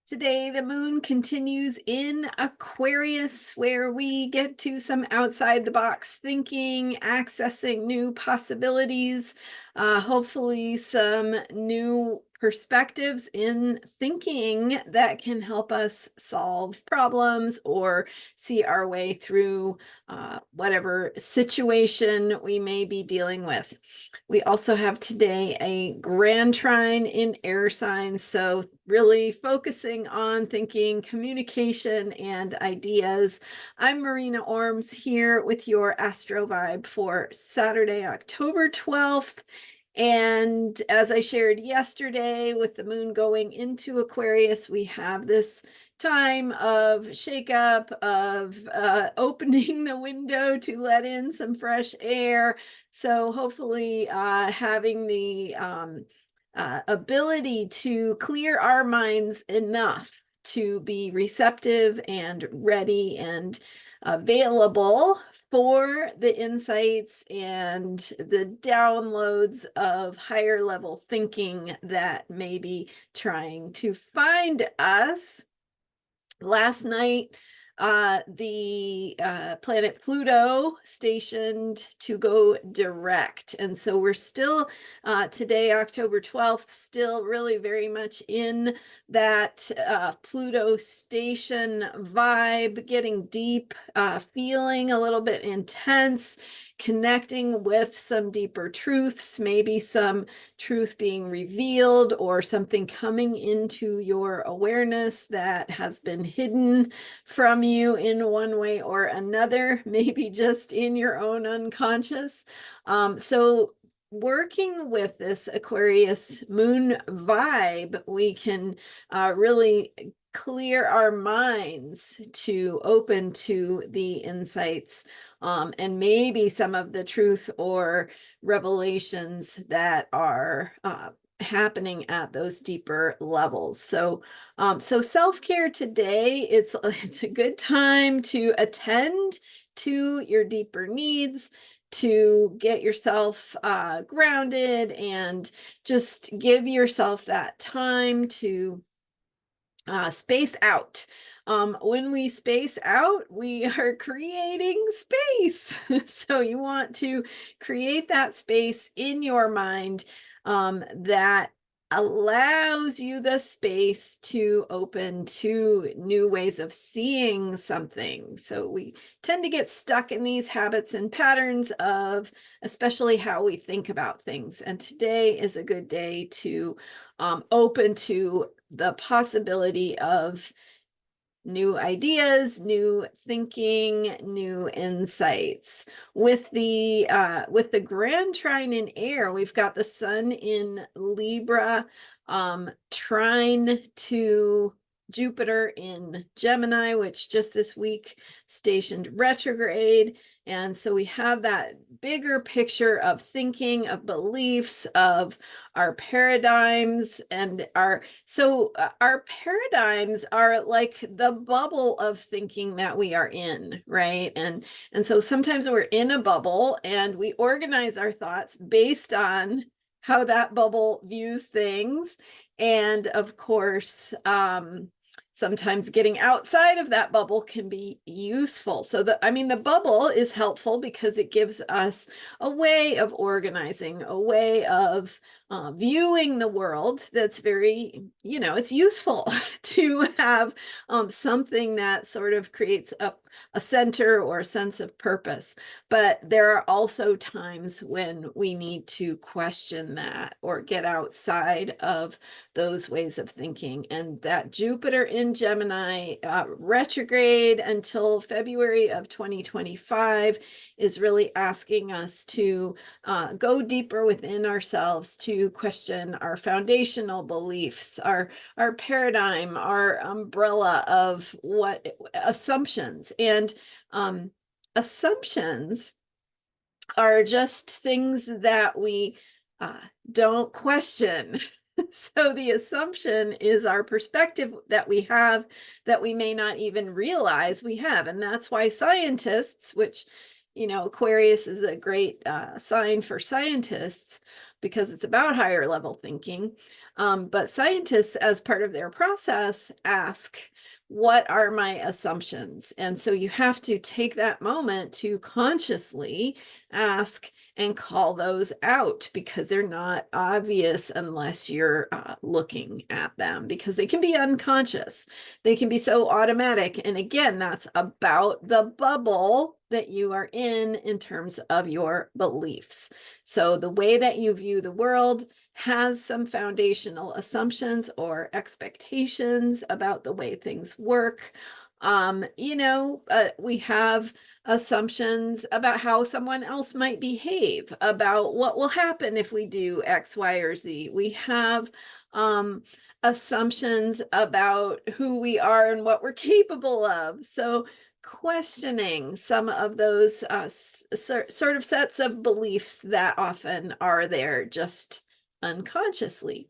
Today, the moon continues in Aquarius, where we get to some outside the box thinking, accessing new possibilities, hopefully, some new perspectives in thinking that can help us solve problems or see our way through whatever situation we may be dealing with. We also have today a grand trine in air signs, so really focusing on thinking, communication, and ideas. I'm Marina Orms here with your Astro Vibe for Saturday, October 12th. And as I shared yesterday, with the moon going into Aquarius, we have this time of shakeup, of opening the window to let in some fresh air. So hopefully having the ability to clear our minds enough to be receptive and ready and available for the insights and the downloads of higher level thinking that may be trying to find us. Last night, the planet Pluto stationed to go direct. And so we're still today, October 12th, still really very much in that Pluto station vibe, getting deep, feeling a little bit intense, connecting with some deeper truths, maybe some truth being revealed or something coming into your awareness that has been hidden from you in one way or another, maybe just in your own unconscious. So working with this Aquarius moon vibe, we can really clear our minds to open to the insights and maybe some of the truth or revelations that are happening at those deeper levels. So self-care today, it's a good time to attend to your deeper needs, to get yourself grounded and just give yourself that time to space out. When we space out, we are creating space. So you want to create that space in your mind that allows you the space to open to new ways of seeing something. So we tend to get stuck in these habits and patterns of especially how we think about things. And today is a good day to open to the possibility of new ideas, new thinking, new insights. With the grand trine in air, we've got the sun in Libra, trine to Jupiter in Gemini, which just this week stationed retrograde. And so we have that bigger picture of thinking, of beliefs, of our paradigms, and our paradigms are like the bubble of thinking that we are in, right? And so sometimes we're in a bubble and we organize our thoughts based on how that bubble views things. And of course, sometimes getting outside of that bubble can be useful. So the bubble is helpful because it gives us a way of organizing, a way of viewing the world that's very, it's useful to have something that sort of creates a center or a sense of purpose. But there are also times when we need to question that or get outside of those ways of thinking. And that Jupiter in Gemini retrograde until February of 2025 is really asking us to go deeper within ourselves, to question our foundational beliefs, our paradigm, our umbrella of what assumptions. And assumptions are just things that we don't question. So the assumption is our perspective that we have that we may not even realize we have. And that's why scientists, which, Aquarius is a great sign for scientists because it's about higher level thinking. But scientists, as part of their process, ask, what are my assumptions? And so you have to take that moment to consciously ask and call those out, because they're not obvious unless you're looking at them, because they can be unconscious. They can be so automatic. And again, that's about the bubble that you are in terms of your beliefs. So the way that you view the world has some foundational assumptions or expectations about the way things work. We have assumptions about how someone else might behave, about what will happen if we do X, Y, or Z. We have assumptions about who we are and what we're capable of. So questioning some of those sort of sets of beliefs that often are there just unconsciously.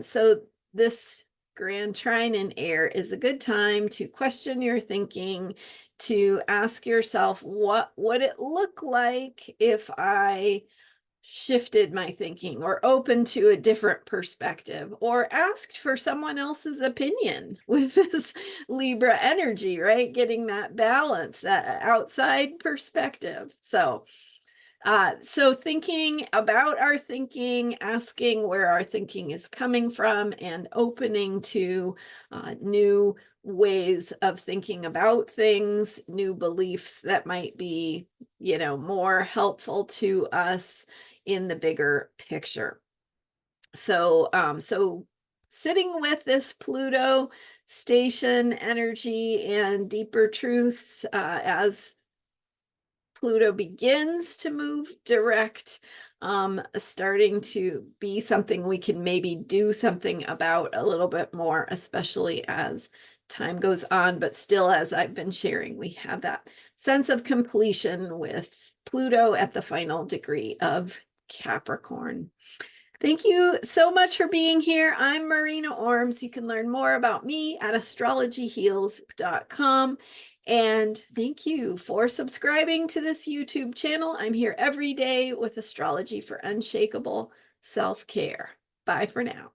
So this grand trine in air is a good time to question your thinking, to ask yourself, what would it look like if I shifted my thinking or opened to a different perspective or asked for someone else's opinion with this Libra energy, right? Getting that balance, that outside perspective. So thinking about our thinking, asking where our thinking is coming from, and opening to new ways of thinking about things, new beliefs that might be, more helpful to us in the bigger picture. So sitting with this Pluto station energy and deeper truths as Pluto begins to move direct, starting to be something we can maybe do something about a little bit more, especially as time goes on. But still, as I've been sharing, we have that sense of completion with Pluto at the final degree of Capricorn. Thank you so much for being here. I'm Marina Orms. You can learn more about me at astrologyheals.com. And thank you for subscribing to this YouTube channel. I'm here every day with astrology for unshakable self-care. Bye for now.